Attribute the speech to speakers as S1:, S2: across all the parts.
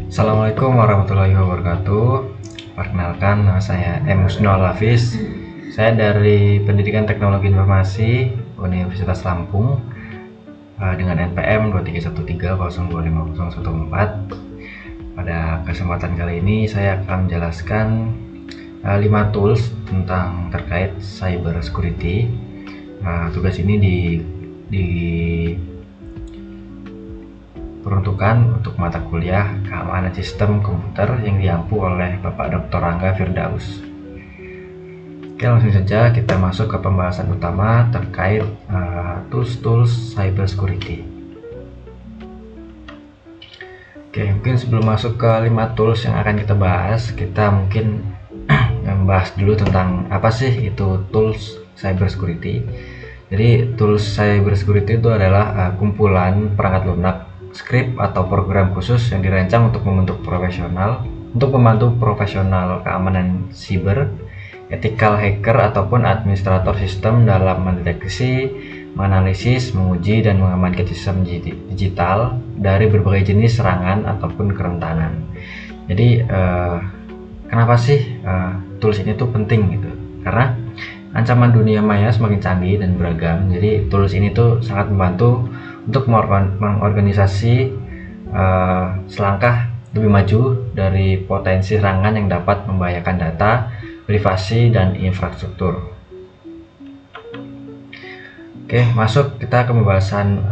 S1: Assalamualaikum warahmatullahi wabarakatuh. Perkenalkan, nama saya M. Husnul Hafiz. Saya dari Pendidikan Teknologi Informasi Universitas Lampung dengan NPM 23130250014. Pada kesempatan kali ini saya akan menjelaskan 5 tools tentang terkait cyber security. Tugas ini diperuntukkan untuk mata kuliah keamanan sistem komputer yang diampu oleh Bapak Dr. Angga Firdaus. Oke, langsung saja kita masuk ke pembahasan utama terkait tools cyber security. Oke, mungkin sebelum masuk ke 5 tools yang akan kita bahas, kita mungkin membahas dulu tentang apa sih itu tools cyber security. Jadi tools cyber security itu adalah kumpulan perangkat lunak, script atau program khusus yang dirancang untuk membantu profesional keamanan siber, ethical hacker ataupun administrator sistem dalam mendeteksi, menganalisis, menguji dan mengamankan sistem digital dari berbagai jenis serangan ataupun kerentanan. Jadi kenapa sih tools ini tuh penting gitu? Karena ancaman dunia maya semakin canggih dan beragam. Jadi tools ini tuh sangat membantu untuk mengorganisasi selangkah lebih maju dari potensi serangan yang dapat membahayakan data, privasi, dan infrastruktur. Oke, masuk kita ke pembahasan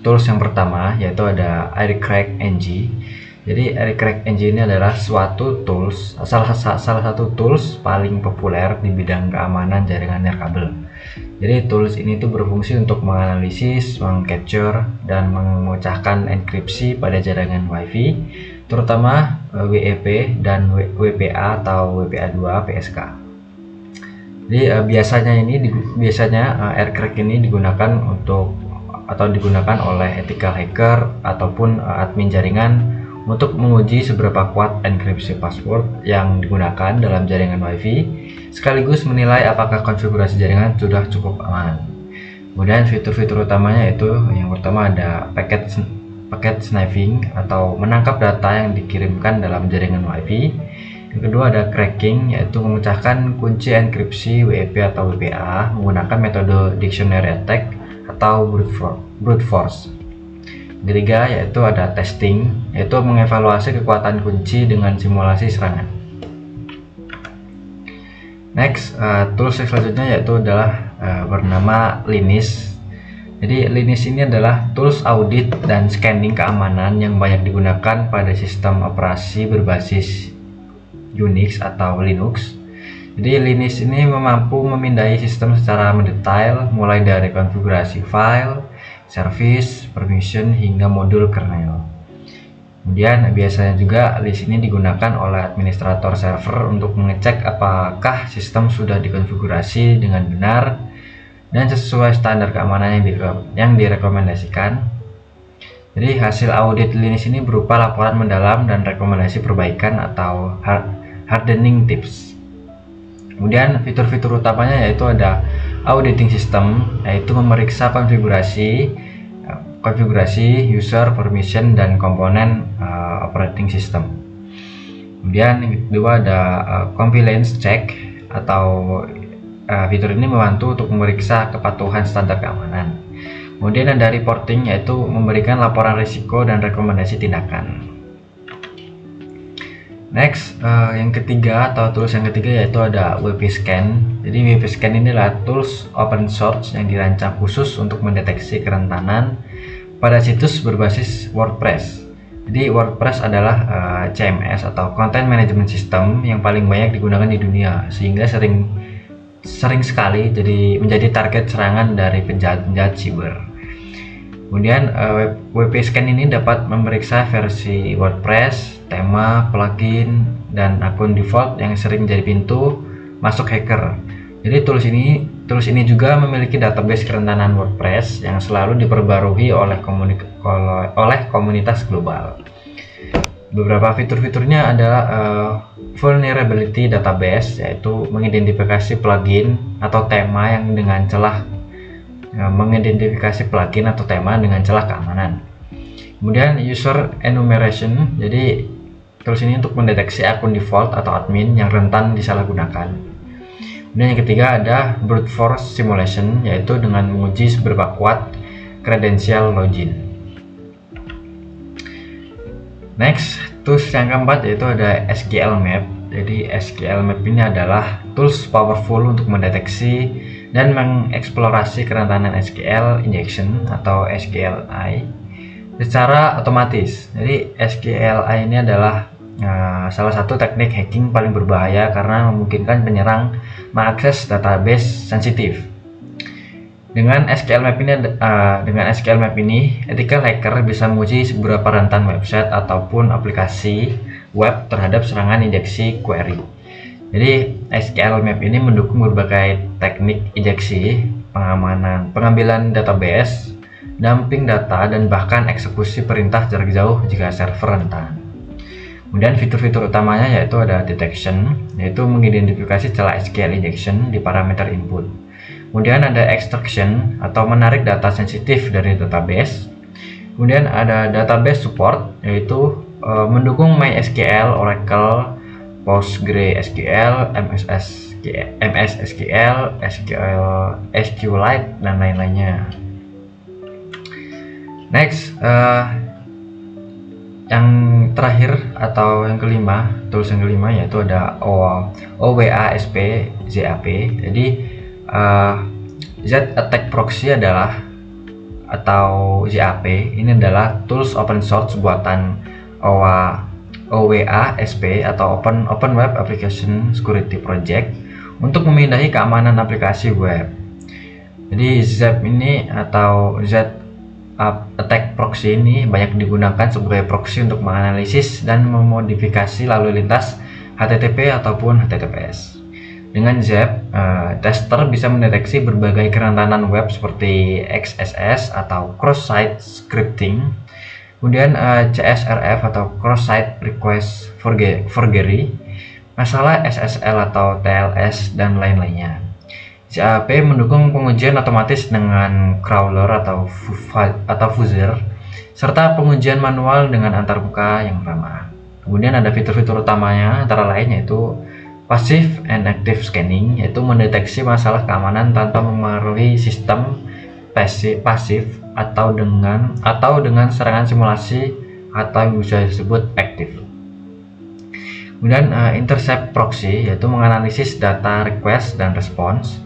S1: tools yang pertama, yaitu ada AirCrackNG. Jadi AirCrackNG ini adalah salah satu tools paling populer di bidang keamanan jaringan nirkabel. Jadi tools ini tuh berfungsi untuk menganalisis, mengcapture, dan memecahkan enkripsi pada jaringan WiFi, terutama WEP dan WPA atau WPA2 PSK. Jadi biasanya AirCrack ini digunakan oleh ethical hacker ataupun admin jaringan untuk menguji seberapa kuat enkripsi password yang digunakan dalam jaringan WiFi, sekaligus menilai apakah konfigurasi jaringan sudah cukup aman. Kemudian fitur-fitur utamanya itu yang pertama ada packet sniffing atau menangkap data yang dikirimkan dalam jaringan WiFi. Yang kedua ada cracking, yaitu memecahkan kunci enkripsi WEP atau WPA menggunakan metode dictionary attack atau brute force. Ketiga yaitu ada testing, yaitu mengevaluasi kekuatan kunci dengan simulasi serangan. Next, tools selanjutnya yaitu adalah bernama Linux. Jadi Linux ini adalah tools audit dan scanning keamanan yang banyak digunakan pada sistem operasi berbasis Unix atau Linux. Jadi Linux ini mampu memindai sistem secara mendetail, mulai dari konfigurasi file, service, permission, hingga modul kernel. Kemudian biasanya juga Linux ini digunakan oleh administrator server untuk mengecek apakah sistem sudah dikonfigurasi dengan benar dan sesuai standar keamanan yang direkomendasikan. Jadi hasil audit Linux ini berupa laporan mendalam dan rekomendasi perbaikan atau hardening tips. Kemudian fitur-fitur utamanya yaitu ada auditing system, yaitu memeriksa konfigurasi user, permission, dan komponen operating system. Kemudian yang kedua ada compliance check, atau fitur ini membantu untuk memeriksa kepatuhan standar keamanan. Kemudian ada reporting, yaitu memberikan laporan risiko dan rekomendasi tindakan. Next, yang ketiga atau tools yang ketiga yaitu ada WP-Scan. Jadi WP-Scan ini adalah tools open source yang dirancang khusus untuk mendeteksi kerentanan pada situs berbasis WordPress. Jadi WordPress adalah CMS atau Content Management System yang paling banyak digunakan di dunia, sehingga sering sekali menjadi target serangan dari penjahat-penjahat siber. Kemudian WP-Scan ini dapat memeriksa versi WordPress, tema, plugin, dan akun default yang sering jadi pintu masuk hacker. Jadi tools ini juga memiliki database kerentanan WordPress yang selalu diperbarui oleh komunitas global. Beberapa fitur-fiturnya adalah vulnerability database, yaitu mengidentifikasi plugin atau tema dengan celah keamanan. Kemudian user enumeration, jadi tools ini untuk mendeteksi akun default atau admin yang rentan disalahgunakan. Kemudian yang ketiga ada brute force simulation, yaitu dengan menguji seberapa kuat kredensial login. Next, tools yang keempat yaitu ada SQL Map. Jadi SQL Map ini adalah tools powerful untuk mendeteksi dan mengeksplorasi kerentanan SQL injection atau SQLI secara otomatis. Jadi SQLI ini adalah salah satu teknik hacking paling berbahaya karena memungkinkan penyerang mengakses database sensitif. Dengan SQL Map ini, ethical hacker bisa menguji seberapa rentan website ataupun aplikasi web terhadap serangan injeksi query. Jadi SQL Map ini mendukung berbagai teknik injeksi, pengamanan, pengambilan database, dumping data, dan bahkan eksekusi perintah jarak jauh jika server rentan. Kemudian fitur-fitur utamanya yaitu ada detection, yaitu mengidentifikasi celah SQL injection di parameter input. Kemudian ada extraction atau menarik data sensitif dari database. Kemudian ada database support, yaitu mendukung MySQL, Oracle, PostgreSQL, MS SQL, SQLite, dan lain-lainnya. Next, yang terakhir atau yang kelima, tools yang kelima yaitu ada OWASP ZAP. Jadi Z Attack Proxy adalah atau ZAP ini adalah tools open source buatan OWASP atau Open Web Application Security Project untuk memindahi keamanan aplikasi web. Jadi ZAP ini atau Z Attack Proxy ini banyak digunakan sebagai proxy untuk menganalisis dan memodifikasi lalu lintas HTTP ataupun HTTPS. Dengan ZAP, tester bisa mendeteksi berbagai kerentanan web seperti XSS atau cross-site scripting, kemudian CSRF atau cross-site request forgery, masalah SSL atau TLS, dan lain-lainnya. ZAP mendukung pengujian otomatis dengan crawler atau fuzzer, serta pengujian manual dengan antarmuka yang ramah. Kemudian ada fitur-fitur utamanya antara lain yaitu passive and active scanning, yaitu mendeteksi masalah keamanan tanpa memengaruhi sistem pasif atau dengan serangan simulasi atau yang bisa disebut aktif. Kemudian intercept proxy, yaitu menganalisis data request dan response.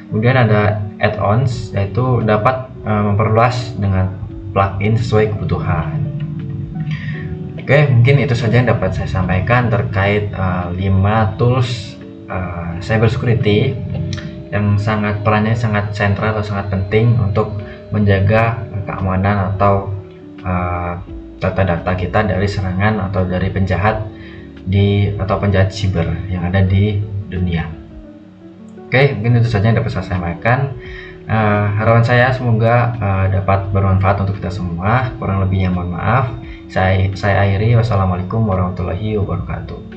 S1: Kemudian ada add-ons, yaitu dapat memperluas dengan plugin sesuai kebutuhan. Oke, mungkin itu saja yang dapat saya sampaikan terkait 5 tools cybersecurity yang perannya sangat sentral atau sangat penting untuk menjaga keamanan atau data-data kita dari serangan atau dari penjahat siber yang ada di dunia. Oke, mungkin itu saja yang dapat saya sampaikan. Harapan saya semoga dapat bermanfaat untuk kita semua. Kurang lebihnya mohon maaf. Saya akhiri. Wassalamualaikum warahmatullahi wabarakatuh.